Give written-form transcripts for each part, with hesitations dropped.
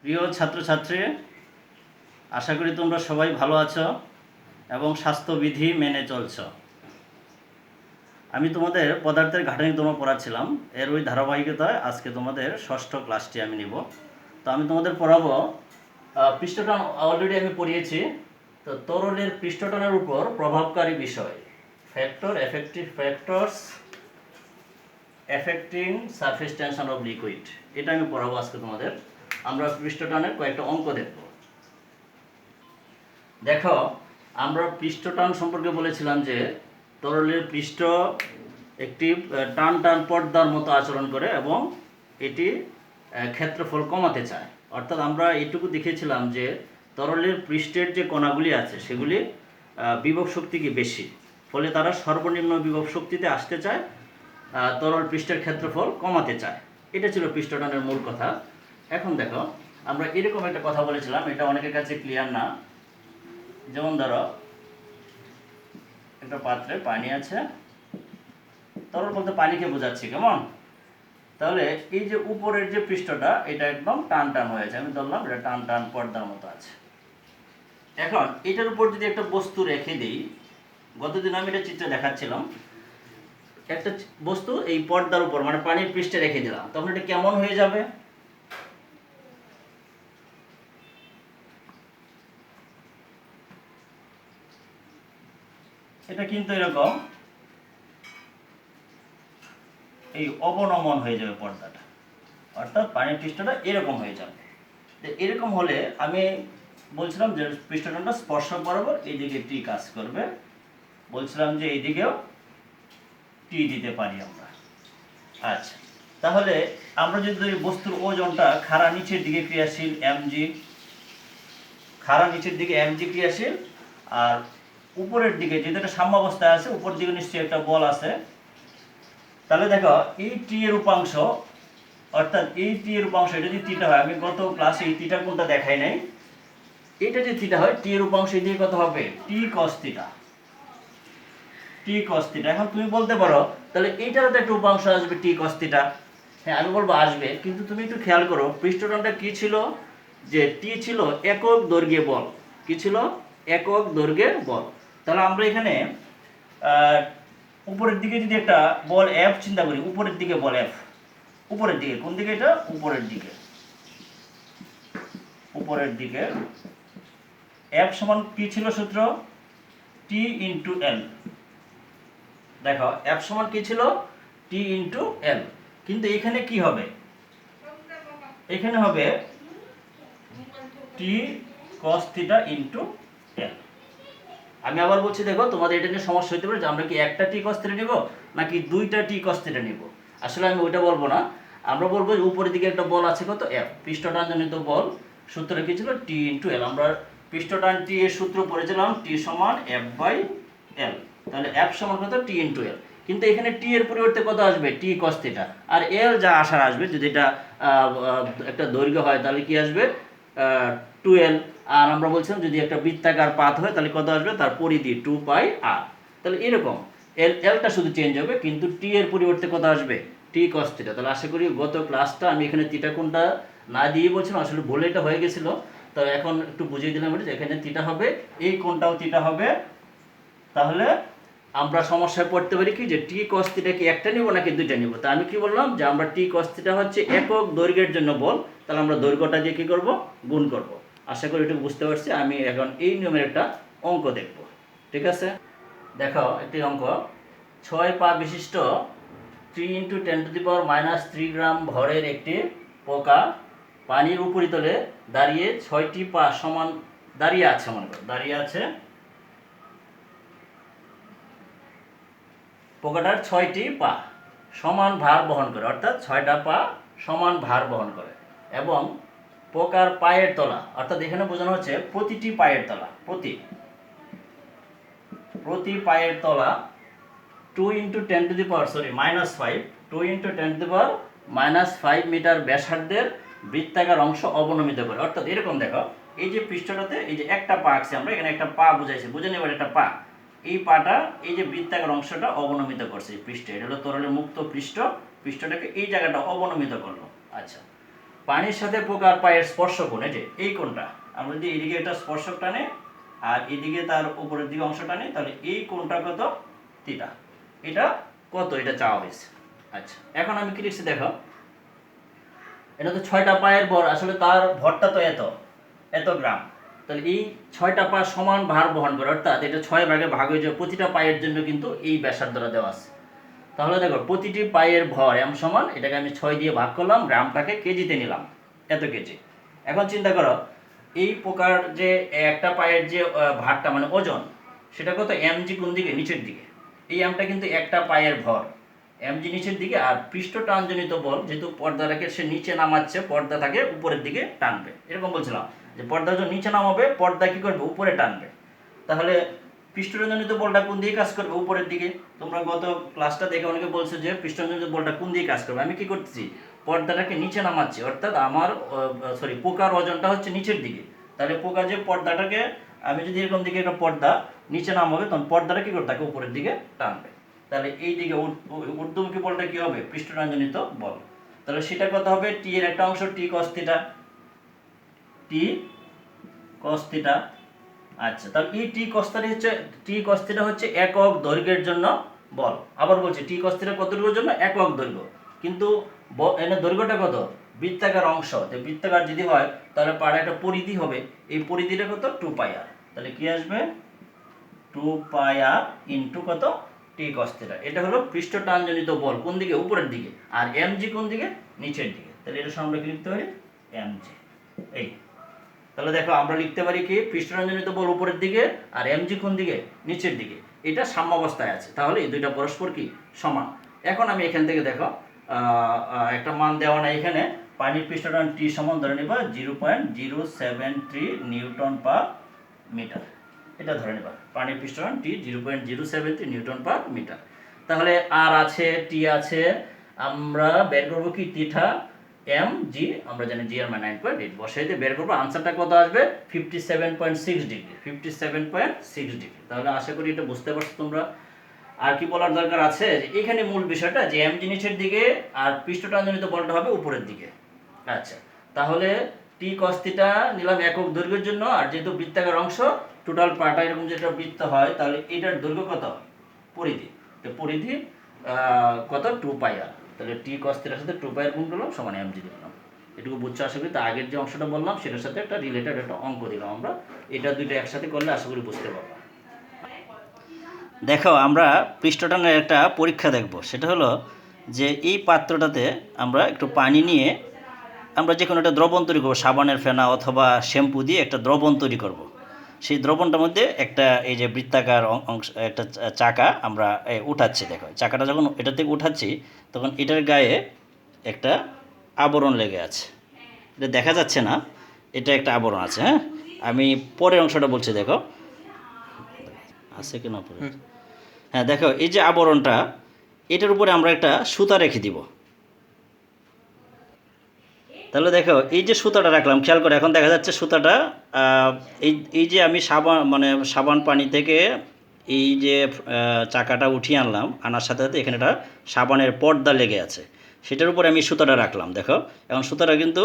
প্রিয় ছাত্রছাত্রী, আশা করি তোমরা সবাই ভালো আছো এবং স্বাস্থ্যবিধি মেনে চলছো। আমি তোমাদের পদার্থের ঘাটাঘাঁটি পড়াচ্ছিলাম, এর ওই ধারাবাহিকতায় আজকে তোমাদের ষষ্ঠ ক্লাসটি আমি নিব। তো আমি তোমাদের পড়াবো পৃষ্ঠটান। অলরেডি আমি পড়িয়েছি। তো তরলের পৃষ্ঠটানের উপর প্রভাবকারী বিষয়, factors affecting surface tension of liquid, এটা আমি পড়াবো আজকে তোমাদের। আমরা পৃষ্ঠটানের কয়েকটা অঙ্ক দেখব। দেখো, আমরা পৃষ্ঠটান সম্পর্কে বলেছিলাম যে তরলের পৃষ্ঠ একটি টান টান পর্দার মতো আচরণ করে এবং এটি ক্ষেত্রফল কমাতে চায়। অর্থাৎ আমরা এটুকু দেখেছিলাম যে তরলের পৃষ্ঠের যে কণাগুলি আছে সেগুলি বিভব শক্তি কি বেশি, ফলে তারা সর্বনিম্ন বিভব শক্তিতে আসতে চায়, তরল পৃষ্ঠের ক্ষেত্রফল কমাতে চায়। এটা ছিল পৃষ্ঠটানের মূল কথা। এখন দেখো, আমরা এরকম একটা কথা বলেছিলাম, এটা অনেকের কাছে ক্লিয়ার না। যেমন ধরো, একটা পাত্রে পানি আছে, তরল বলতে পানিকে বোঝাচ্ছি, কেমন? তাহলে এই যে উপরের যে পৃষ্ঠটা, এটা একদম টান টান হয়েছে, আমি ধরলাম এটা টান টান পর্দার মতো আছে। এখন এটার উপর যদি একটা বস্তু রেখে দিই, গতদিন আমি এটা চিত্রে দেখাচ্ছিলাম, একটা বস্তু এই পর্দার উপর মানে পানির পৃষ্ঠে রেখে দিলাম, তখন এটা কেমন হয়ে যাবে? এটা কিন্তু এরকম এই অবনমন হয়ে যাবে পর্দাটা, অর্থাৎ পানির পৃষ্ঠটা এরকম হয়ে যাবে। এরকম হলে আমি বলছিলাম যে পৃষ্ঠটানটা স্পর্শক বরাবর এইদিকে টি কাজ করবে, বলছিলাম যে এইদিকেও টি দিতে পারি আমরা। আচ্ছা, তাহলে আমরা যদি বস্তুর ওজনটা খাড়া নিচের দিকে ক্রিয়াশীল এমজি, খাড়া নিচের দিকে এমজি ক্রিয়াশীল, আর উপরের দিকে যেটা সাম্যাবস্থায় আছে, উপর দিকে নিশ্চয়ই একটা বল আছে। তাহলে দেখো, এই টি এর উপাংশ, অর্থাৎ এই টি এর উপাংশ, এটা যদি থিটা হয়, আমি গত ক্লাসে এই থিটা কোনটা দেখাই নাই, এটা যদি থিটা হয়, টি এর উপাংশ দিয়ে কত হবে? টি কস থিটা, টি কস থিটা। এখন তুমি বলতে পারো তাহলে এইটারও তো একটা উপাংশ আসবে টি কস থিটা। হ্যাঁ, আমি বলবো আসবে, কিন্তু তুমি একটু খেয়াল করো পৃষ্ঠটানটা কি ছিল, যে টি ছিল একক দৈর্ঘ্যে বল। কি ছিল? একক দৈর্ঘ্যের বল। তাহলে আমরা এখানে উপরের দিকে যদি একটা বল এফ চিন্তা করি, উপরের দিকে বল এফ, উপরের দিকে, কোন দিকে? এটা উপরের দিকে, উপরের দিকে এফ সমান কি ছিল সূত্র? টি ইন্টু এল। দেখো, এফ সমান কি ছিল? টি ইন্টু এল। কিন্তু এখানে কি হবে? এখানে হবে টি কস থিটা ইন্টু এল। আমি আবার বলছি, দেখো তোমাদের এটা নিয়ে সমস্যা হতে পারে যে আমরা কি একটা টি কস থিটা নিব নাকি দুইটা টি কস থিটা নিব। আসলে আমি ওইটা বলবো না, আমরা বলবো যে উপরের দিকে একটা বল আছে, কত? এফ, পৃষ্ঠটানজনিত বল। সূত্রটা কি ছিল? টি ইন্টু এল। আমরা পৃষ্ঠটান টি এর সূত্র পড়েছিলাম, টি সমান এফ বাই এল। তাহলে এফ সমান কত? টি ইন্টু এল। কিন্তু এখানে টি এর পরিবর্তে কত আসবে? টি কস থিটা। আর এল যা আসার আসবে, যদি এটা একটা দৈর্ঘ্য হয় তাহলে কি আসবে? 2l। আর আমরা বলছিলাম যদি একটা বৃত্তাকার পাত হয় তাহলে কত আসবে? তার পরিধি 2 পাই আর। তাহলে এরকম এলটা শুধু চেঞ্জ হবে, কিন্তু টি এর পরিবর্তে কত আসবে? টি কস থিটা। তাহলে আশা করি গত ক্লাসটা আমি এখানে থিটা কোণটা না দিয়ে বলছিলাম, আসলে ভুলে এটা হয়ে গেছিলো, তো এখন একটু বুঝিয়ে দিলাম যে এখানে থিটা হবে, এই কোণটাও থিটা হবে। তাহলে আমরা সমস্যায় পড়তে পারি কি, যে টি কস থিটা কি একটা নিব নাকি দুইটা নিব। তা আমি কি বললাম, যে আমরা টি কস থিটা হচ্ছে একক দৈর্ঘ্যের জন্য বল, তাহলে আমরা দৈর্ঘ্যটা দিয়ে কি করব? গুণ করব। আশা করি এটুকু বুঝতে পারছি। আমি এখন এই নিয়মের একটা অঙ্ক দেখব, ঠিক আছে? দেখো, একটি অঙ্ক। 6 পা বিশিষ্ট 3 × 10⁻³ গ্রাম ভরের একটি পোকা পানির উপরিতলে দাঁড়িয়ে 6টি পা সমান দাঁড়িয়ে আছে, মনে করো দাঁড়িয়ে আছে। পোকাটার 6টি পা সমান ভার বহন করে, অর্থাৎ 6টা পা সমান ভার বহন করে, এবং পোকার পায়ের তলা, অর্থাৎ এখানে বোঝানো হচ্ছে প্রতিটি পায়ের তলা, প্রতি পায়ের তলা 2 × 10⁻⁻5 2 × 10⁻⁻5 মিটার ব্যাসার্ধের বৃত্তাকার অংশ অবনমিত করে। অর্থাৎ এরকম দেখো, এই যে পৃষ্ঠটাতে এই যে একটা পা আছে, আমরা এখানে একটা পা বুঝাইছি, বুঝে নেবার একটা পা, এই পাটা এই যে বৃত্তাকার অংশটা অবনমিত করছে এই পৃষ্ঠে। এটা হলো তরলের মুক্ত পৃষ্ঠ, পৃষ্ঠটাকে এই জায়গাটা অবনমিত করলো। আচ্ছা, পানির সাথে পোকার পায়ের স্পর্শ কোণ, এই যে এই কোণটা, আমরা যদি এদিকে একটা স্পর্শক টানে আর এদিকে তার উপরের দিকে অংশ টানে, তাহলে এই কোণটা কত, থিটা। এটা কত, এটা চাওয়া হয়েছে। আচ্ছা, এখন আমি কি লিখছি দেখো, এটা তো 6টা পায়ের ভর, আসলে তার ভরটা তো এত গ্রাম, তাহলে এই 6টা পা সমান ভার বহন করে, অর্থাৎ এটা 6 ভাগে ভাগ হয়ে যাবে, প্রতিটা পায়ের জন্য কিন্তু এই ব্যাসার্ধটা দেওয়া আছে। তাহলে দেখো প্রতিটি পায়ের ভর এম সমান, এটাকে আমি 6 দিয়ে ভাগ করলাম, গ্রামটাকে কেজিতে নিলাম, এত কেজি। এখন চিন্তা করো এই প্রকার যে একটা পায়ের যে ভারটা মানে ওজন, সেটা কত, এমজি কোন দিকে, নিচের দিকে। এই এমটা কিন্তু একটা পায়ের ভর, এমজি নিচের দিকে, আর পৃষ্ঠ টানজনিত বল, যেহেতু পর্দাটাকে সে নিচে নামাচ্ছে, পর্দাটাকে উপরের দিকে টানবে, এরকম বলছিলাম যে পর্দা যখন নিচে নামাবে, পর্দা কি করবে, উপরে টানবে। তাহলে পৃষ্ঠটানজনিত বলটা কোন দিকে কাজ করবে, উপরের দিকে। তোমরা গত ক্লাসটা দেখে অনেকে বলছো যে পৃষ্ঠটানজনিত বলটা কোন দিকে কাজ করবে, আমি কি করতেছি, পর্দাটাকে নিচে নামাচ্ছি, অর্থাৎ আমার পোকার ওজনটা হচ্ছে নিচের দিকে। তাহলে পোকা যে পর্দাটাকে, আমি যদি এরকম দিকে একটা পর্দা নিচে নামাবে, তখন পর্দাটা কি করবে, তাকে উপরের দিকে টানবে। তাহলে এই দিকে ঊর্ধ্বমুখী বলটা কি হবে, পৃষ্ঠটানজনিত বল। তাহলে সেটা কত হবে, টি এর একটা অংশ টি কস থিটা, টি কস থিটা। আচ্ছা, তাহলে এই টি কস থিটা হচ্ছে একক দৈর্ঘ্যের জন্য বল। আবার বলছি টি কস থিটা কত দৈর্ঘ্যের জন্য, একক দৈর্ঘ্য। কিন্তু এর দৈর্ঘ্যটা কত, বৃত্তাকার অংশ, তো বৃত্তাকার যদি হয় তাহলে পাড়ে একটা পরিধি হবে, এই পরিধিটা কত, 2 পাই আর। তাহলে কি আসবে, 2 পাই আর ইন্টু কত, টি কস থিটা। এটা হলো পৃষ্ঠ টানজনিত বল কোন দিকে, উপরের দিকে, আর এমজি কোন দিকে, নিচের দিকে। তাহলে এটা আমরা কি লিখতে পারি, এমজি। এই তাহলে দেখো আমরা লিখতে পারি কি, পৃষ্ঠটানজনিত বল উপরের দিকে আর এমজি কোন দিকে, নিচের দিকে। এটা সাম্যাবস্থায় আছে, তাহলে এই দুইটা পরস্পর কি, সমান। এখন আমি এখান থেকে দেখো একটা মান দেওয়া নাই এখানে, পানির পৃষ্ঠটান টি সমান ধরে নিবা 0.073 নিউটন পার মিটার, এটা ধরে নিবা। পানির পৃষ্ঠটান টি 0.073 নিউটন পার মিটার। তাহলে আর আছে, টি আছে, আমরা বের করবো কি, থিটা এম জি, আমরা জানি জি এর মান 9.8, বসাই দিয়ে বের করবো, আনসারটা কত আসবে, 57.6 ডিগ্রি, 57.6 ডিগ্রি। তাহলে আশা করি এটা বুঝতে পারছো তোমরা। আর কি বলার দরকার আছে, যে এখানে মূল বিষয়টা যে এম জি নিচের দিকে আর পৃষ্ঠটানজনিত বলটা হবে উপরের দিকে। আচ্ছা, তাহলে টি কস থিটা নিলাম একক দৈর্ঘ্যের জন্য, আর যেহেতু বৃত্তাকার অংশ, টোটাল পাটা এরকম যেটা বৃত্ত হয়, তাহলে এটার দৈর্ঘ্য কত, পরিধি, তো পরিধি কত, 2 পাই আর। তাহলে টি কস থিটার সাথে 2 পাই আর গুণ করলাম, সমান এমজি দিলাম। এটুকু বুঝছো আশা করি। তো আগের যে অংশটা বললাম সেটার সাথে একটা রিলেটেড একটা অঙ্ক দিলাম আমরা, এটা দুইটা একসাথে করলে আশা করি বুঝতে পারবো। দেখো আমরা পৃষ্ঠটানের একটা পরীক্ষা দেখব, সেটা হলো যে এই পাত্রটাতে আমরা একটু পানি নিয়ে আমরা যে কোনো একটা দ্রবণ তৈরি করবো, সাবানের ফেনা অথবা শ্যাম্পু দিয়ে একটা দ্রবণ তৈরি করব। সেই দ্রবণটার মধ্যে একটা এই যে বৃত্তাকার অংশ, একটা চাকা আমরা উঠাচ্ছি। দেখো চাকাটা যখন এটা থেকে উঠাচ্ছি, তখন এটার গায়ে একটা আবরণ লেগে আছে, এটা দেখা যাচ্ছে না, এটা একটা আবরণ আছে। হ্যাঁ, আমি পরের অংশটা বলছি, দেখো আছে কি না পরে। হ্যাঁ দেখো, এই যে আবরণটা, এটার উপরে আমরা একটা সুতা রেখে দিব। তাহলে দেখো এই যে সুতাটা রাখলাম, খেয়াল করে, এখন দেখা যাচ্ছে সুতাটা এই যে আমি সাবান পানি থেকে এই যে চাকাটা উঠিয়ে আনার সাথে সাথে এখানে একটা সাবানের পর্দা লেগে আছে, সেটার উপরে আমি সুতাটা রাখলাম। দেখো এখন সুতাটা কিন্তু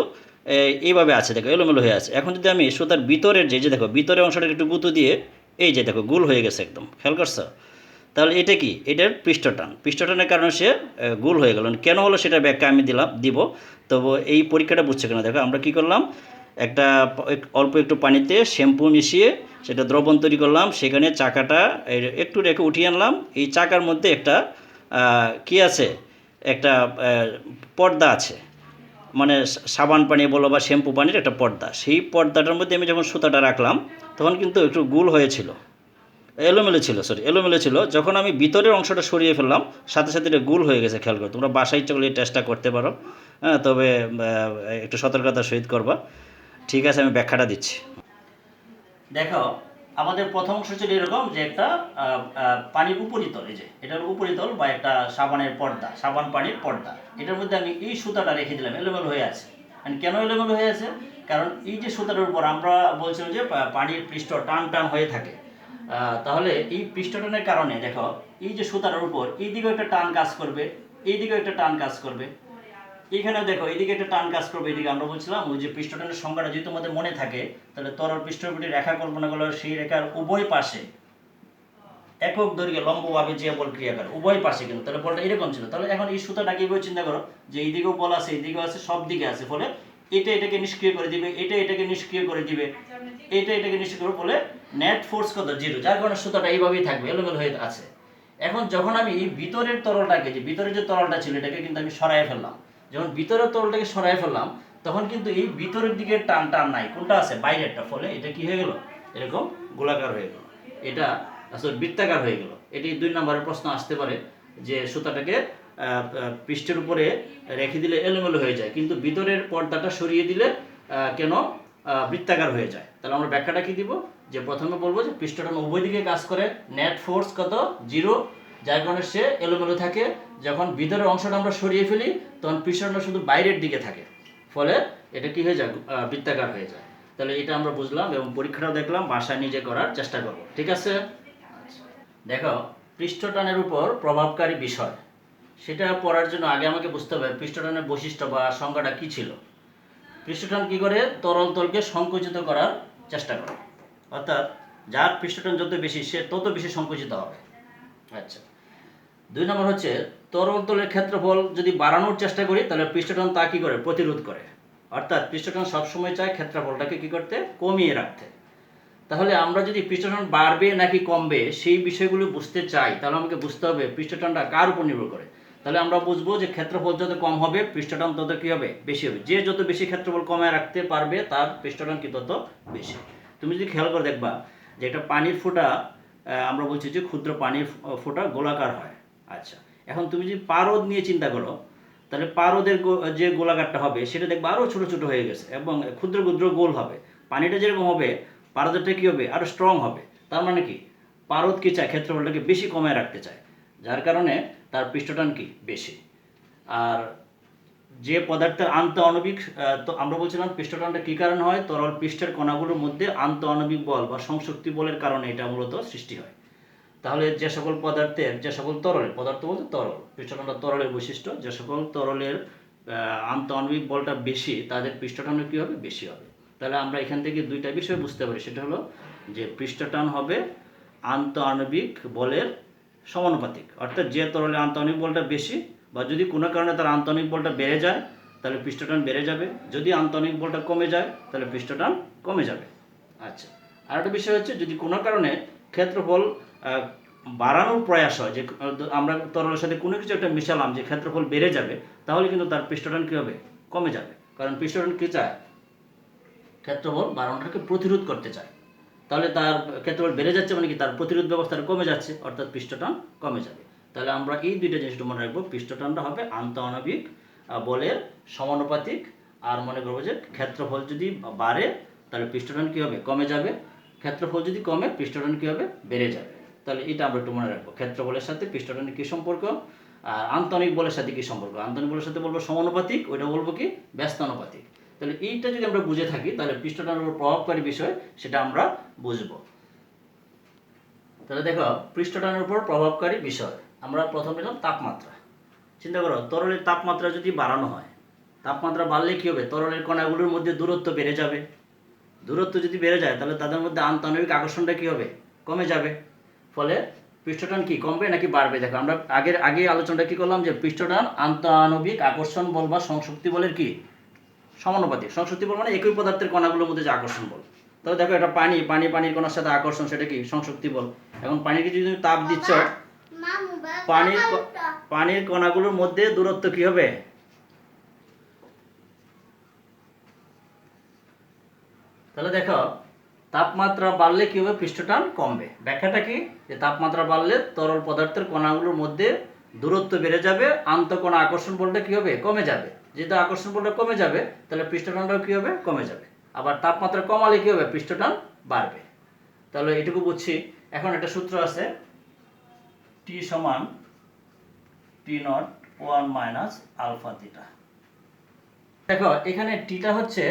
এইভাবে আছে, দেখো এলোমেলো হয়ে আছে। এখন যদি আমি সুতার ভিতরের যে দেখো ভিতরের অংশটাকে একটু গুঁতো দিয়ে, এই যে দেখো গোল হয়ে গেছে একদম, খেয়াল করছো। তাহলে এটা কি, এটার পৃষ্ঠটানের কারণে সে গোল হয়ে গেল। কেন হলো সেটা ব্যাখ্যা আমি দিব। তবু এই পরীক্ষাটা বুঝছে কেন, দেখো আমরা কি করলাম, একটা অল্প একটু পানিতে শ্যাম্পু মিশিয়ে সেটা দ্রবণ তৈরি করলাম, সেখানে চাকাটা একটু রেখে উঠিয়ে আনলাম। এই চাকার মধ্যে একটা কি আছে, একটা পর্দা আছে, মানে সাবান পানি বলো বা শ্যাম্পু পানির একটা পর্দা। সেই পর্দাটার মধ্যে আমি যখন সুতাটা রাখলাম, তখন কিন্তু একটু গোল হয়েছিল, এলোমেলো ছিল। যখন আমি ভিতরের অংশটা সরিয়ে ফেললাম, সাথে সাথে এটা গোল হয়ে গেছে। খেয়াল করো, তোমরা বাসায় ইচ্ছা করলে এই টেস্টটা করতে পারো। হ্যাঁ, তবে একটু সতর্কতার সহিত করবা। ঠিক আছে, আমি ব্যাখ্যাটা দিচ্ছি। দেখো আমাদের প্রথম অংশ ছিল এরকম, যে একটা পানির উপরিতল, এই যে এটার উপরিতল বা একটা সাবানের পর্দা, সাবান পানির পর্দা, এটার মধ্যে আমি এই সুতাটা রেখে দিলাম, এলোমেলো হয়ে আছে। কেন এলোমেলো হয়ে আছে, কারণ এই যে সুতাটার উপর আমরা বলছিলাম যে পানির পৃষ্ঠ টান হয়ে থাকে। তাহলে এই পৃষ্ঠটানের কারণে দেখো এই যে সুতার উপর এই দিকেও একটা টান কাজ করবে, এই দিকেও একটা টান কাজ করবে, এখানে দেখো এদিকে একটা টান কাজ করবে, এদিকে আমরা বলছিলাম ওই যে পৃষ্ঠটানের সংখ্যাটা যদি তোমাদের মনে থাকে, তাহলে তরল পৃষ্ঠের উপর রেখা কল্পনা করলে সেই রেখার উভয় পাশে একক দৈর্ঘ্যে লম্বভাবে যে বল ক্রিয়া করে উভয় পাশে, কিন্তু তাহলে বলটা এরকম ছিল। তাহলে এখন এই সুতাটা কিভাবে চিন্তা করো যে এইদিকেও বল আছে, এইদিকেও আছে, সব দিকে আছে, ফলে এটা এটাকে নিষ্ক্রিয় করে দিবে, এটা এটাকে নিষ্ক্রিয় করে দিবে, এটা এটাকে নিষ্ক্রিয় করে, বলে নেট ফোর্স কত 0, যার কারণে সুতাটা এইভাবেই থাকবে, এলোমেলো হয়ে আছে। এখন যখন আমি ভিতরের তরলটাকে, যে ভিতরের যে তরলটা ছিল এটাকে কিন্তু আমি সরাই ফেললাম, যখন ভিতরের তরলটাকে সরাই ফেললাম তখন কিন্তু এই ভিতরের দিকে টান টান নাই, কোনটা আছে বাইরেরটা, ফলে এটা কি হয়ে গেল এরকম গোলাকার হয়ে গেল, এটা আসলে বৃত্তাকার হয়ে গেল। এটি 2 নম্বরের প্রশ্ন আসতে পারে যে সুতাটাকে পৃষ্ঠের উপরে রেখে দিলে এলোমেলো হয়ে যায়, কিন্তু ভিতরের পর্দাটা সরিয়ে দিলে কেন বৃত্তাকার হয়ে যায়। তাহলে আমরা ব্যাখ্যাটা কি দিব, যে প্রথমে বলবো যে পৃষ্ঠটান উভয় দিকে কাজ করে, নেট ফোর্স কত 0, যার কারণে সে এলোমেলো থাকে। যখন ভিতরের অংশটা আমরা সরিয়ে ফেলি তখন পৃষ্ঠটা শুধু বাইরের দিকে থাকে, ফলে এটা কি হয়ে যায় বৃত্তাকার হয়ে যায়। তাহলে এটা আমরা বুঝলাম এবং পরীক্ষাটাও দেখলাম, বাসায় নিজে করার চেষ্টা করব, ঠিক আছে। দেখো পৃষ্ঠটানের উপর প্রভাবকারী বিষয়, সেটা পড়ার জন্য আগে আমাকে বুঝতে হবে পৃষ্ঠটানের বৈশিষ্ট্য বা সংজ্ঞাটা কি ছিল। পৃষ্ঠটান কি করে, তরল তলকে সংকুচিত করার চেষ্টা করে, অর্থাৎ যার পৃষ্ঠটান যত বেশি সে তত বেশি সংকুচিত হবে। আচ্ছা, 2 নম্বর হচ্ছে তরল তলের ক্ষেত্রফল যদি বাড়ানোর চেষ্টা করি তাহলে পৃষ্ঠটান তা কি করে, প্রতিরোধ করে, অর্থাৎ পৃষ্ঠটান সবসময় চায় ক্ষেত্রফলটাকে কি করতে, কমিয়ে রাখতে। তাহলে আমরা যদি পৃষ্ঠটান বাড়বে নাকি কমবে সেই বিষয়গুলো বুঝতে চাই, তাহলে আমাকে বুঝতে হবে পৃষ্ঠটানটা কার উপর নির্ভর করে। তাহলে আমরা বুঝবো যে ক্ষেত্রফল যত কম হবে পৃষ্ঠটান তত কি হবে, বেশি হবে। যে যত বেশি ক্ষেত্রফল কমায় রাখতে পারবে তার পৃষ্ঠটান কি তত বেশি। তুমি যদি খেয়াল করে দেখবা যে একটা পানির ফোঁটা, আমরা বলছি যে ক্ষুদ্র পানির ফোঁটা গোলাকার হয়। আচ্ছা, এখন তুমি যদি পারদ নিয়ে চিন্তা করো তাহলে পারদের যে গোলাকারটা হবে সেটা দেখবা আরও ছোট ছোট হয়ে গেছে এবং ক্ষুদ্র ক্ষুদ্র গোল হবে। পানিটা যেরকম হবে পারদটা কী হবে, আরও স্ট্রং হবে। তার মানে কি, পারদ কি চায়, ক্ষেত্রফলটাকে বেশি কমায় রাখতে চায়, যার কারণে তার পৃষ্ঠটান কি বেশি। আর যে পদার্থের আন্ত আণবিক, তো আমরা বলছিলাম পৃষ্ঠটানটা কী কারণে হয়, তরল পৃষ্ঠের কণাগুলোর মধ্যে আন্ত আণবিক বল বা সংশক্তি বলের কারণে এটা মূলত সৃষ্টি হয়। তাহলে যে সকল পদার্থের, যে সকল তরলের, পদার্থ বলতে তরল, পৃষ্ঠটানটা তরলের বৈশিষ্ট্য, যে সকল তরলের আন্ত আণবিক বলটা বেশি তাদের পৃষ্ঠটানও কী হবে, বেশি হবে। তাহলে আমরা এখান থেকে 2টা বিষয় বুঝতে পারি, সেটা হলো যে পৃষ্ঠটান হবে আন্ত আণবিক বলের সমানুপাতিক, অর্থাৎ যে তরলের আন্ত আণবিক বলটা বেশি বা যদি কোনো কারণে তার আন্ত আণবিক বলটা বেড়ে যায় তাহলে পৃষ্ঠটান বেড়ে যাবে, যদি আন্ত আণবিক বলটা কমে যায় তাহলে পৃষ্ঠটান কমে যাবে। আচ্ছা, আর একটা বিষয় হচ্ছে যদি কোনো কারণে ক্ষেত্রফল বাড়ানোর প্রয়াস হয়, যে আমরা তরলের সাথে কোনো কিছু একটা মিশালাম যে ক্ষেত্রফল বেড়ে যাবে, তাহলে কিন্তু তার পৃষ্ঠটান কী হবে, কমে যাবে। কারণ পৃষ্ঠটান কী চায়, ক্ষেত্রফল বাড়ানোটাকে প্রতিরোধ করতে চায়। তাহলে তার ক্ষেত্রফল বেড়ে যাচ্ছে মানে কি, তার প্রতিরোধ ব্যবস্থাটা কমে যাচ্ছে, অর্থাৎ পৃষ্ঠটান কমে যাবে। তাহলে আমরা এই 2টা জিনিসটা মনে রাখবো, পৃষ্ঠটানটা হবে আন্ত আণবিক বলের সমানুপাতিক, আর মনে করবো যে ক্ষেত্রফল যদি বাড়ে তাহলে পৃষ্ঠটান কী হবে, কমে যাবে, ক্ষেত্রফল যদি কমে পৃষ্ঠটান কী হবে, বেড়ে যাবে। তাহলে এটা আমরা একটু মনে রাখবো, ক্ষেত্রফলের সাথে পৃষ্ঠটানের কী সম্পর্ক, আর আন্তনিক বলের সাথে কী সম্পর্ক। আন্তনিক বলের সাথে বলবো সমানুপাতিক, ওইটা বলবো কি ব্যস্তানুপাতিক। তাহলে এইটা যদি আমরা বুঝে থাকি তাহলে পৃষ্ঠটানের উপর প্রভাবকারী বিষয় সেটা আমরা বুঝবো। তাহলে দেখো পৃষ্ঠটানের উপর প্রভাবকারী বিষয়, আমরা প্রথমে নিলাম তাপমাত্রা। চিন্তা করো তরলের তাপমাত্রা যদি বাড়ানো হয়, তাপমাত্রা বাড়লে কী হবে, তরলের কণাগুলোর মধ্যে দূরত্ব বেড়ে যাবে, দূরত্ব যদি বেড়ে যায় তাহলে তাদের মধ্যে আন্তঃআণবিক আকর্ষণটা কী হবে, কমে যাবে, ফলে পৃষ্ঠটান কি কমবে নাকি বাড়বে। দেখো আমরা আগে আলোচনাটা কি করলাম যে পৃষ্ঠটান আন্তঃআণবিক আকর্ষণ বল বা সংশক্তি বলের কি সমানুপাতিক। সংশক্তি বল মানে একই পদার্থের কণাগুলোর মধ্যে যে আকর্ষণ বল। তাহলে দেখো এটা পানির কণার সাথে আকর্ষণ, সেটা কি সংশক্তি বল। এখন পানিকে যদি তুমি তাপ দিচ্ছ, পানির কণাগুলোর মধ্যে দূরত্ব কি হবে, তাহলে দেখো তাপমাত্রা বাড়লে কি হবে, পৃষ্ঠটান কমবে। ব্যাখ্যাটা কি, যে তাপমাত্রা বাড়লে তরল পদার্থের কণাগুলোর মধ্যে দূরত্ব বেড়ে যাবে, আন্তঃকণা আকর্ষণ বলটা কি হবে, কমে যাবে। যেহেতু আকর্ষণ বলটা কমে যাবে তাহলে পৃষ্ঠটানটাও কি হবে, কমে যাবে। আবার তাপমাত্রা কমালে কি হবে, পৃষ্ঠটান বাড়বে। তাহলে এটুকু বুঝছি। এখন একটা সূত্র আছে, টি সমান টি নট 1 মাইনাস আলফা থিটা। দেখো এখানে টিটা হচ্ছে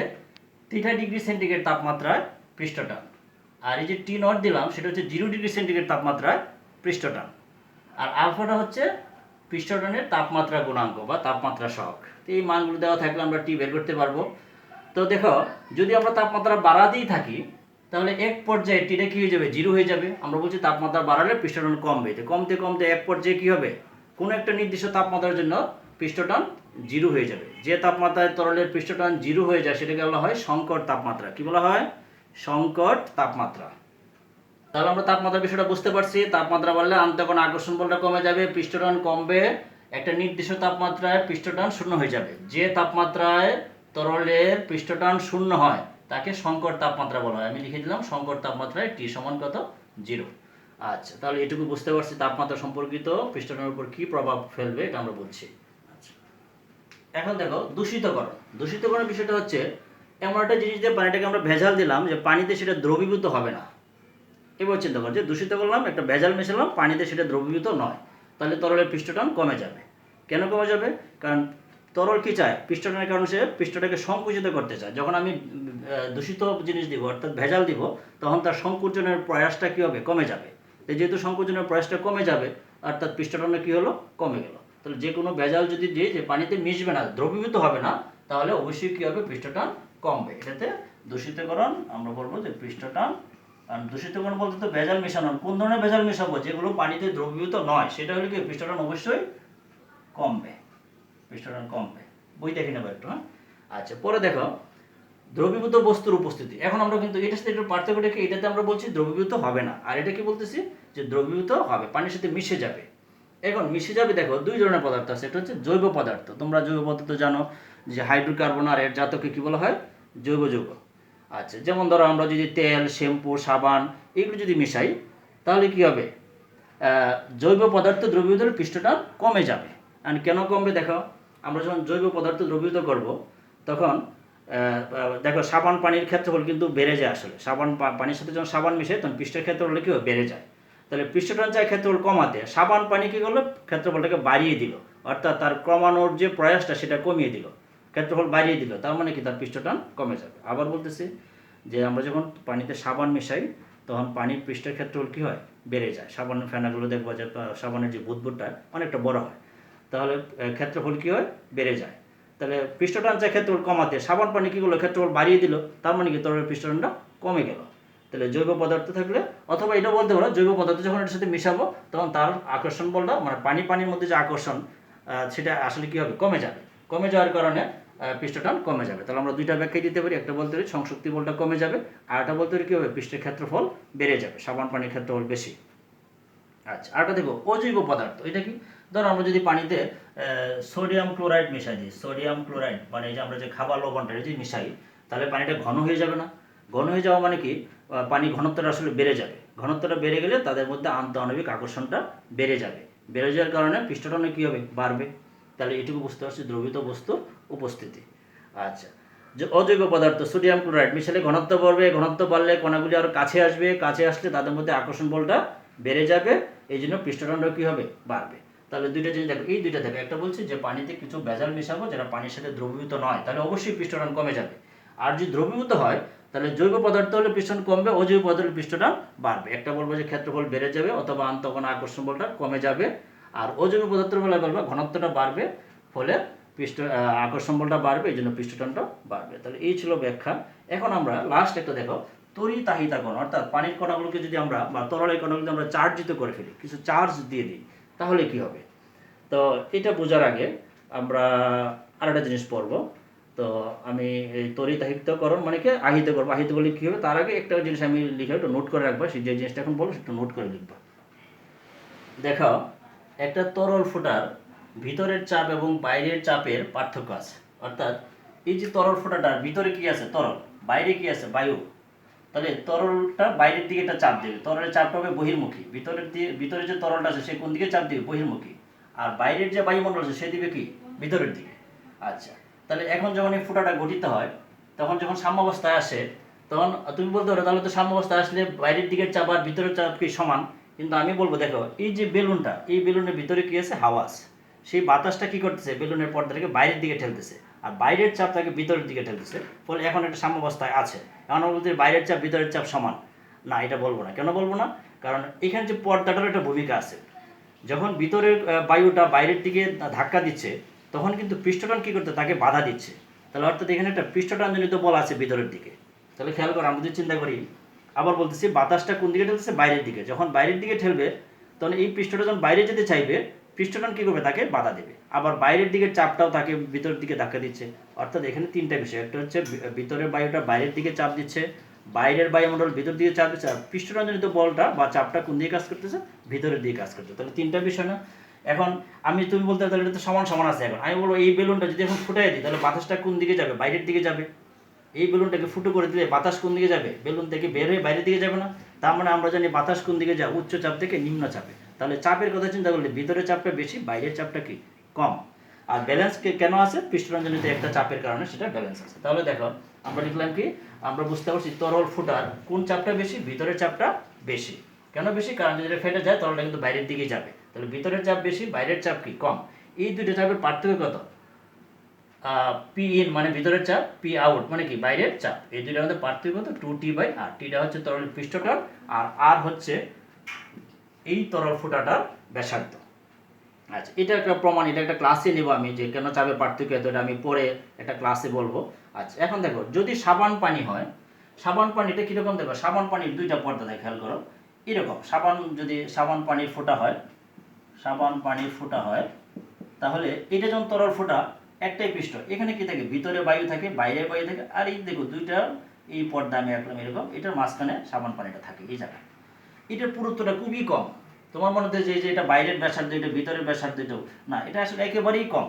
30 ডিগ্রি সেন্টিগ্রেড তাপমাত্রায় পৃষ্ঠটান, আর এই যে টি নট দিলাম সেটা হচ্ছে 0 ডিগ্রি সেন্টিগ্রেড তাপমাত্রায় পৃষ্ঠটান, আর আলফাটা হচ্ছে পৃষ্ঠটানের তাপমাত্রা গুণাঙ্ক বা তাপমাত্রা সহগ। তো এই মানগুলো দেওয়া থাকলে আমরা টি বের করতে পারবো। তো দেখো, যদি আমরা তাপমাত্রা বাড়াতেই থাকি তাহলে এক পর্যায়ে টিটা কী হয়ে যাবে, জিরো হয়ে যাবে। আমরা বলছি তাপমাত্রা বাড়ালে পৃষ্ঠটান কমবে, তো কমতে কমতে এক পর্যায়ে কী হবে, কোনো একটা নির্দিষ্ট তাপমাত্রার জন্য পৃষ্ঠটান জিরো হয়ে যাবে। যে তাপমাত্রায় তরলের পৃষ্ঠটান জিরো হয়ে যায় সেটাকে বলা হয় সংকট তাপমাত্রা। কি বলা হয়? সংকট তাপমাত্রা। তাহলে আমরা তাপমাত্রার বিষয়টা বুঝতে পারছি। তাপমাত্রা বাড়লে আন্তঃকোণ আকর্ষণ বলটা কমে যাবে, পৃষ্ঠটান কমবে, একটা নির্দিষ্ট তাপমাত্রায় পৃষ্ঠটান শূন্য হয়ে যাবে। যে তাপমাত্রায় তরলের পৃষ্ঠটান শূন্য হয় তাকে সংকট তাপমাত্রা বলা হয়। আমি লিখে দিলাম সংকট তাপমাত্রায় টি সমান কত, জিরো। আচ্ছা, তাহলে এটুকু বুঝতে পারছি তাপমাত্রা সম্পর্কিত পৃষ্ঠটানের উপর কী প্রভাব ফেলবে এটা আমরা বলছি। আচ্ছা, এখন দেখো দূষিতকরণ। দূষিতকরণের বিষয়টা হচ্ছে এমন একটা জিনিস দিয়ে পানিটাকে আমরা ভেজাল দিলাম যে পানিতে সেটা দ্রবীভূত হবে না। এবার চিন্তা করো যে দূষিত করলাম, একটা ভেজাল মেশালাম, পানিতে সেটা দ্রবীভূত নয়, তাহলে তরলের পৃষ্ঠটান কমে যাবে। কেন কমে যাবে? কারণ তরল কি চায়, পৃষ্ঠটানের কারণে সে পৃষ্ঠটাকে সংকুচিত করতে চায়। যখন আমি দূষিত জিনিস দিব অর্থাৎ ভেজাল দিব তখন তার সংকুচনের প্রয়াসটা কী হবে, কমে যাবে। যেহেতু সংকুচনের প্রয়াসটা কমে যাবে অর্থাৎ পৃষ্ঠটানে কী হলো, কমে গেল। তাহলে যে কোনো ভেজাল যদি দিই যে পানিতে মিশবে না, দ্রবীভূত হবে না, তাহলে অবশ্যই কী হবে, পৃষ্ঠটান কমবে। এটাতে দূষিতকরণ আমরা বলবো যে পৃষ্ঠটান। কারণ দূষিতকরণ বলতে তো ভেজাল মেশানো, কোন ধরনের ভেজাল মেশাবো, যেগুলো পানিতে দ্রবীভূত নয়, সেটা হলে কি পৃষ্ঠটান অবশ্যই কমবে, পৃষ্ঠটান কমবে। বই দেখে নেবো একটু। হ্যাঁ, আচ্ছা, পরে দেখো দ্রবীভূত বস্তুর উপস্থিতি। এখন আমরা কিন্তু এটার সাথে একটু পার্থক্য দেখি, এটাতে আমরা বলছি দ্রবীভূত হবে না, আর এটা কি বলতেছি যে দ্রবীভূত হবে, পানির সাথে মিশে যাবে। এখন মিশে যাবে, দেখো দুই ধরনের পদার্থ আছে। এটা হচ্ছে জৈব পদার্থ। তোমরা জৈব পদার্থ জানো যে হাইড্রোকার্বন আর এর জাতকে কি বলা হয়, জৈব যৌগ। আচ্ছা, যেমন ধরো আমরা যদি তেল, শ্যাম্পু, সাবান এগুলো যদি মিশাই তাহলে কি হবে, জৈব পদার্থ দ্রবীভূত হলে পৃষ্ঠটান কমে যাবে। আর কেন কমবে দেখো, আমরা যখন জৈব পদার্থ দ্রবীভূত করব তখন দেখো সাবান পানির ক্ষেত্রফল কিন্তু বেড়ে যায়। আসলে সাবান পানির সাথে যখন সাবান মিশে তখন পৃষ্ঠের ক্ষেত্রফল কী হয়, বেড়ে যায়। তাহলে পৃষ্ঠটান চায় ক্ষেত্রফল কমাতে, সাবান পানি কী করলো, ক্ষেত্রফলটাকে বাড়িয়ে দিল, অর্থাৎ তার কমানোর যে প্রয়াসটা সেটা কমিয়ে দিল, ক্ষেত্রফল বাড়িয়ে দিল। তার মানে কি, তার পৃষ্ঠটান কমে যাবে। আবার বলতেছি যে আমরা যখন পানিতে সাবান মিশাই তখন পানির পৃষ্ঠের ক্ষেত্রফল কী হয়, বেড়ে যায়। সাবানের ফেনাগুলো দেখবো যে সাবানের যে বুদবুদটা অনেকটা বড় হয়, তাহলে ক্ষেত্রফল কী হয়, বেড়ে যায়। তাহলে পৃষ্ঠটান চায় ক্ষেত্রফল কমাতে, সাবান পানি কী করলো, ক্ষেত্রফল বাড়িয়ে দিল, তার মানে কি তরলের পৃষ্ঠটানটা কমে গেল। তাহলে জৈব পদার্থ থাকলে, অথবা এটা বলতে পারো জৈব পদার্থ যখন এটার সাথে মিশাবো তখন তার আকর্ষণ বলটা, মানে পানির মধ্যে যে আকর্ষণ সেটা আসলে কী হবে, কমে যাবে। কমে যাওয়ার কারণে পৃষ্ঠটান কমে যাবে। তাহলে আমরা দুইটা ব্যাখ্যাই দিতে পারি। একটা বলতে পারি সংশক্তি বলটা কমে যাবে, আর একটা বলতে পারি কী হবে, পৃষ্ঠের ক্ষেত্রফল বেড়ে যাবে, সাবান পানির ক্ষেত্রফল বেশি। আচ্ছা, আরেকটা দেখো অজৈব পদার্থ। এটা কি, ধরো আমরা যদি পানিতে সোডিয়াম ক্লোরাইড মিশাই দিই, সোডিয়াম ক্লোরাইড মানে যে আমরা যে খাবার লবণটা যদি মিশাই তাহলে পানিটা ঘন হয়ে যাবে না? ঘন হয়ে যাওয়া মানে কি, পানি ঘনত্বটা আসলে বেড়ে যাবে। ঘনত্বটা বেড়ে গেলে তাদের মধ্যে আন্তঃআণবিক আকর্ষণটা বেড়ে যাবে। বেড়ে যাওয়ার কারণে পৃষ্ঠটানে কী হবে, বাড়বে। তাহলে এটুকু বুঝতে পারছি দ্রবীভূত বস্তুর উপস্থিতি। আচ্ছা, যে অজৈব পদার্থ সোডিয়াম ক্লোরাইড মিশালে ঘনত্ব বাড়বে, ঘনত্ব বাড়লে কণাগুলি আরও কাছে আসবে, কাছে আসলে তাদের মধ্যে আকর্ষণ বলটা বেড়ে যাবে, এই জন্য পৃষ্ঠটানটাও কী হবে, বাড়বে। তাহলে দুইটা জিনিস দেখো, এই দুইটা দেখো, একটা বলছি যে পানিতে কিছু ভেজাল মেশাবো যেটা পানির সাথে দ্রবীভূত নয়, তাহলে অবশ্যই পৃষ্ঠটান কমে যাবে। আর যদি দ্রবীভূত হয় তাহলে জৈব পদার্থ হলে পৃষ্ঠটান কমবে, অজৈব পদার্থ হলে পৃষ্ঠটান বাড়বে। একটা বলবো যে ক্ষেত্রফল বেড়ে যাবে অথবা আন্তঃকোণ আকর্ষণ বলটা কমে যাবে, আর অজৈব পদার্থের বেলা বলবো ঘনত্বটা বাড়বে, ফলে পৃষ্ঠ আকর্ষণ বলটা বাড়বে, এই জন্য পৃষ্ঠটানটা বাড়বে। তাহলে এই ছিল ব্যাখ্যা। এখন আমরা লাস্ট একটা দেখো তড়িতাহিতাকরণ, অর্থাৎ পানির কণাগুলোকে যদি আমরা বা তরলের কণাগুলোকে আমরা চার্জিত করে ফেলি, কিছু চার্জ দিয়ে দিই, তাহলে কি হবে। তো এটা বোঝার আগে আমরা আরেকটা জিনিস পড়বো। তো আমি এই তড়িতাহিতকরণ মানে কি, আহিত করবো, আহিত করলে কী হবে, তার আগে একটা জিনিস আমি লিখে একটু নোট করে রাখবো, সেই যে জিনিসটা এখন বলবো সেটা নোট করে লিখবো। দেখো, একটা তরল ফুটার ভিতরের চাপ এবং বাইরের চাপের পার্থক্য আছে। অর্থাৎ এই যে তরল ফুটাটার ভিতরে কি আছে, তরল, বাইরে কি আছে, বায়ু। তাহলে তরলটা বাইরের দিকে একটা চাপ দেবে, তরলের চাপটা হবে বহির্মুখী। ভিতরে যে তরলটা আছে সে কোন দিকে চাপ দিবে, বহির্মুখী। আর বাইরের যে বায়ুমণ্ডল আছে সে দিবে কি, ভিতরের দিকে। আচ্ছা, তাহলে এখন যখন এই ফুটাটা গঠিত হয় তখন যখন সাম্যাবস্থায় আসে তখন তুমি বলতে পারো তাহলে তো সাম্যাবস্থায় আসলে বাইরের দিকের চাপ আর ভিতরের চাপ কি সমান? কিন্তু আমি বলবো দেখো, এই যে বেলুনটা, এই বেলুনের ভিতরে কি আছে, হাওয়া আছে। সেই বাতাসটা কি করতেছে, বেলুনের পর্দাটাকে বাইরের দিকে ঠেলতেছে, আর বাইরের চাপ তাকে ভিতরের দিকে ঠেলতেছে, ফলে এখন একটা সাম্যাবস্থায় আছে। এখন বলতে বাইরের চাপ ভিতরের চাপ সমান না, এটা বলবো না। কেন বলবো না? কারণ এখানে যে পর্দাটার একটা ভূমিকা আছে। যখন ভিতরের বায়ুটা বাইরের দিকে ধাক্কা দিচ্ছে তখন কিন্তু পৃষ্ঠটান কী করতে তাকে বাধা দিচ্ছে। তাহলে অর্থাৎ এখানে একটা পৃষ্ঠটানজনিত বল আছে ভিতরের দিকে। তাহলে খেয়াল করো, আমরা যদি চিন্তা করি, আবার বলতেছি বাতাসটা কোন দিকে ঠেলতেছে, বাইরের দিকে। যখন বাইরের দিকে ঠেলবে তখন এই পৃষ্ঠটা যখন বাইরে যেতে চাইবে পৃষ্ঠটান কী করবে, তাকে বাধা দেবে। আবার বাইরের দিকের চাপটাও তাকে ভিতরের দিকে ধাক্কা দিচ্ছে। অর্থাৎ এখানে তিনটা বিষয়, একটা হচ্ছে ভিতরের বায়ুটা বাইরের দিকে চাপ দিচ্ছে, বাইরের বায়ুমণ্ডল ভিতর দিকে চাপ দিচ্ছে, আর পৃষ্ঠটানজনিত বলটা বা চাপটা কোন দিকে কাজ করতেছে, ভিতরের দিকে কাজ করতেছে। তাহলে তিনটা বিষয় না। এখন তুমি বলতে তাহলে এটা তো সমান সমান আছে। এখন আমি বলবো এই বেলুনটা যদি এখন ফুটাই দিই তাহলে বাতাসটা কোন দিকে যাবে, বাইরের দিকে যাবে। এই বেলুনটাকে ফুটো করে দিলে বাতাস কোন দিকে যাবে, বেলুন থেকে বের হয়ে বাইরের দিকে যাবে না। তার মানে আমরা জানি বাতাস কোন দিকে যায়, উচ্চ চাপ থেকে নিম্ন চাপে। তাহলে চাপের কথা চিন্তা করলে ভিতরের চাপটা বেশি, বাইরের চাপটা কি কম। আর ব্যালেন্স কেন আছে, পৃষ্ঠরঞ্জনিত একটা চাপের কারণে সেটা ব্যালেন্স আছে। তাহলে দেখো আমরা লিখলাম কি, আমরা বুঝতে পারছি তরল ফুটার কোন চাপটা বেশি, ভিতরের চাপটা বেশি। কেন বেশি, কারণ যদি ফেটে যায় তরলটা কিন্তু বাইরের দিকে যাবে। তাহলে ভিতরের চাপ বেশি, বাইরের চাপ কি কম। এই দুটো চাপের পার্থক্য কত, পি ইন মানে ভিতরের চাপ, পি আউট মানে কি বাইরের চাপ। এই দুইটার মধ্যে পার্থক্য কত, 2T/R। টিটা হচ্ছে তরলের পৃষ্ঠটার আর আর হচ্ছে এই তরল ফুটাটার ব্যাসার্ধ। আচ্ছা, এটা একটা প্রমাণ, এটা একটা ক্লাসে নেব আমি, যে কেন চাপের পার্থক্য এত, এটা আমি পরে একটা ক্লাসে বলবো। আচ্ছা, এখন দেখো যদি সাবান পানি হয়, সাবান পানিটা কীরকম, দেখো সাবান পানির দুইটা পর্দা দেয়, খেয়াল করো এরকম। যদি সাবান পানির ফোঁটা হয়, সাবান পানির ফোঁটা হয়, তাহলে এটা যখন তরল ফোঁটা একটাই পৃষ্ঠ, এখানে কি থাকে, ভিতরে বায়ু থাকে, বাইরে বায়ু থাকে, আর এই দেখো দুইটা এই পর্দা আমি রাখলাম এরকম, এটার মাঝখানে সাবান পানিটা থাকে এই জায়গায়। এটার পুরুত্বটা খুবই কম। তোমার মনে হচ্ছে যে এটা বাইরের ব্যাসার্ধ, এটা ভিতরের ব্যাসার্ধ, এটাও না, এটা আসলে একেবারেই কম।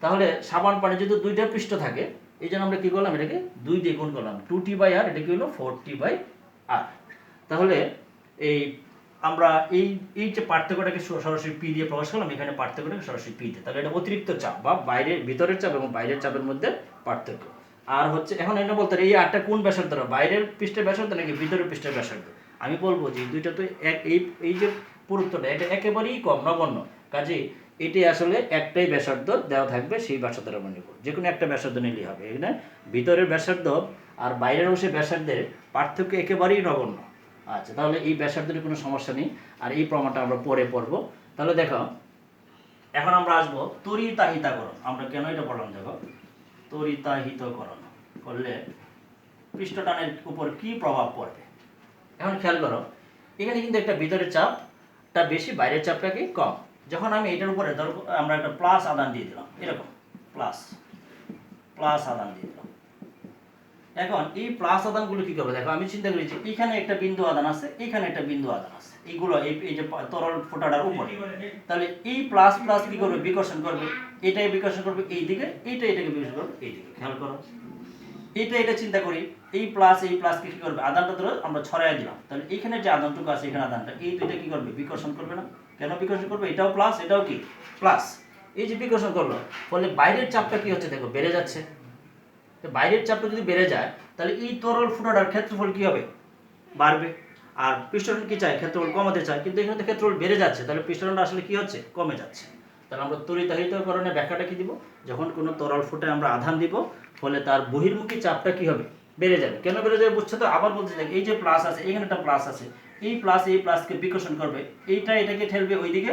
তাহলে সাবান পানি যদি দুইটা পৃষ্ঠ থাকে, এই জন্য আমরা কী করলাম, এটাকে 2 দিয়ে গুণ করলাম, 2T/R, এটা কি হলো 4T/R। তাহলে এই আমরা এই যে পার্থক্যটাকে সরাসরি পি দিয়ে প্রকাশ করলাম, এখানে পার্থক্যটাকে সরাসরি পি দিয়ে। তাহলে এটা অতিরিক্ত চাপ বা ভিতরের চাপ এবং বাইরের চাপের মধ্যে পার্থক্য। আর হচ্ছে এখন এটা বলতে এই আটটা কোন ব্যাসার্ধ, বাইরের পৃষ্ঠের ব্যাসার্ধ নাকি ভিতরের পৃষ্ঠের ব্যাসার্ধ। আমি বলবো যে দুইটা তো এই যে পুরুত্বটা এটা একেবারেই কম, নগণ্য। কাজেই এটি আসলে একটাই ব্যাসার্ধ দেওয়া থাকবে, সেই ব্যাসার্ধের আমরা নেব, যে কোনো একটা ব্যাসার্ধ নিলেই হবে। এখানে ভিতরের ব্যাসার্ধ আর বাইরের অংশের ব্যাসার্ধের পার্থক্য একেবারেই নগণ্য। আচ্ছা, তাহলে এই ব্যাসার্ধের কোনো সমস্যা নেই, আর এই প্রমাণটা আমরা পরে পড়বো। তাহলে দেখো এখন আমরা আসবো তড়িতাহিতাকরণ। আমরা কেন এটা পড়লাম, দেখো তড়িতাহিতকরণ করলে পৃষ্ঠটানের উপর কি প্রভাব পড়বে। এখন খেয়াল করো, এখানে কিন্তু একটা ভিতরের চাপটা বেশি, বাইরের চাপটা কি কম। যখন আমি এটার উপরে ধরো আমরা একটা প্লাস আদান দিয়ে দিলাম, এরকম প্লাস আদান দিয়ে দিলাম। এখন এই প্লাস আদানগুলো কি করবে, দেখো আমি চিন্তা করি যে এখানে একটা বিন্দু আদান আছে, এখানে একটা বিন্দু আদান আছে, এইগুলো এই যে তরল ফোঁটাটার উপরে। তাহলে এই প্লাস প্লাস কি করবে, বিকর্ষণ করবে, এটাই বিকর্ষণ করবে এই দিকে, এটাকে বিকর্ষণ করবে এই দিকে। খেয়াল করো, এটা চিন্তা করি, এই প্লাসকে কি করবে, আদানটা ধরো আমরা ছড়াই দিলাম, তাহলে এখানে যে আদানটুকু আছে, এখানে আদানটা, এই দুইটা কি করবে, বিকর্ষণ করবে না। কেন বিকর্ষণ করবে, এটাও প্লাস এটাও কি প্লাস। এই যে বিকর্ষণ করলো, ফলে বাইরের চাপটা কি হচ্ছে, দেখো বেড়ে যাচ্ছে। বাইরের চাপটা যদি বেড়ে যায় তাহলে এই তরল ফোঁটাটার ক্ষেত্রফল কি হবে, বাড়বে। আর পৃষ্ঠটান কি চায়, ক্ষেত্রফল কমাতে চায়, কিন্তু এখানে তো ক্ষেত্রফল বেড়ে যাচ্ছে, তাহলে পৃষ্ঠটানটা আসলে কি হচ্ছে, কমে যাচ্ছে। তাহলে আমরা তড়িতাহিতকরণের ব্যাখ্যাটা কি দিব, যখন কোনো তরল ফোঁটায় আমরা আধান দিব, ফলে তার বহির্মুখী চাপটা কি হবে, বেড়ে যাবে। কেন বেড়ে যাবে বুঝছো তো, আবার বলতে চাই, এই যে প্লাস আছে, এখানে একটা প্লাস আছে, এই প্লাসকে বিকর্ষণ করবে, এটাকে ঠেলবে ওইদিকে,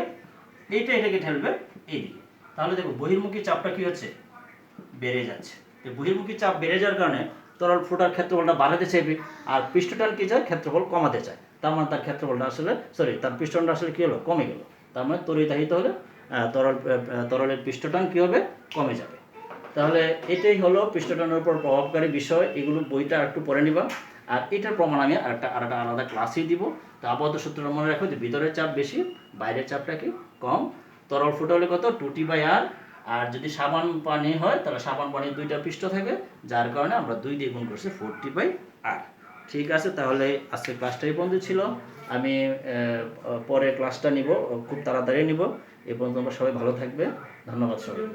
এটাকে ঠেলবে এইদিকে। তাহলে দেখো বহির্মুখী চাপটা কি হচ্ছে, বেড়ে যাচ্ছে। বহির্মুখী চাপ বেড়ে যাওয়ার কারণে তরল ফোঁটার ক্ষেত্রফলটা বাড়াতে চাইবে, আর পৃষ্ঠটান কি চায়, ক্ষেত্রফল কমাতে চায়। তার মানে তার ক্ষেত্রফলটা আসলে তার পৃষ্ঠটানটা আসলে কি হলো, কমে গেল। তার মানে তড়িতাহিত হলে তরলের পৃষ্ঠটান কি হবে, কমে যাবে। তাহলে এটাই হলো পৃষ্ঠটানের উপর প্রভাবকারী বিষয়। এগুলো বইটা একটু পড়ে নিবা, আর এটার প্রমাণ আমি আরেকটা আলাদা ক্লাসেই দিব। তো আপাতত সূত্রটা মনে রাখো যে ভিতরের চাপ বেশি, বাইরের চাপটা কি কম। তরল ফুটা হলে কত, 2T/R। আর যদি সাবান পানি হয় তাহলে সাবান পানির দুইটা পৃষ্ঠ থাকে, যার কারণে আমরা 2 দিয়ে গুণ করছি 4T/R। ঠিক আছে, তাহলে আজকে ক্লাসটা এই পর্যন্ত ছিল। আমি পরে ক্লাসটা নিব, খুব তাড়াতাড়ি নিব। এই পর্যন্ত তোমরা সবাই ভালো থাকবে। ধন্যবাদ সবাই।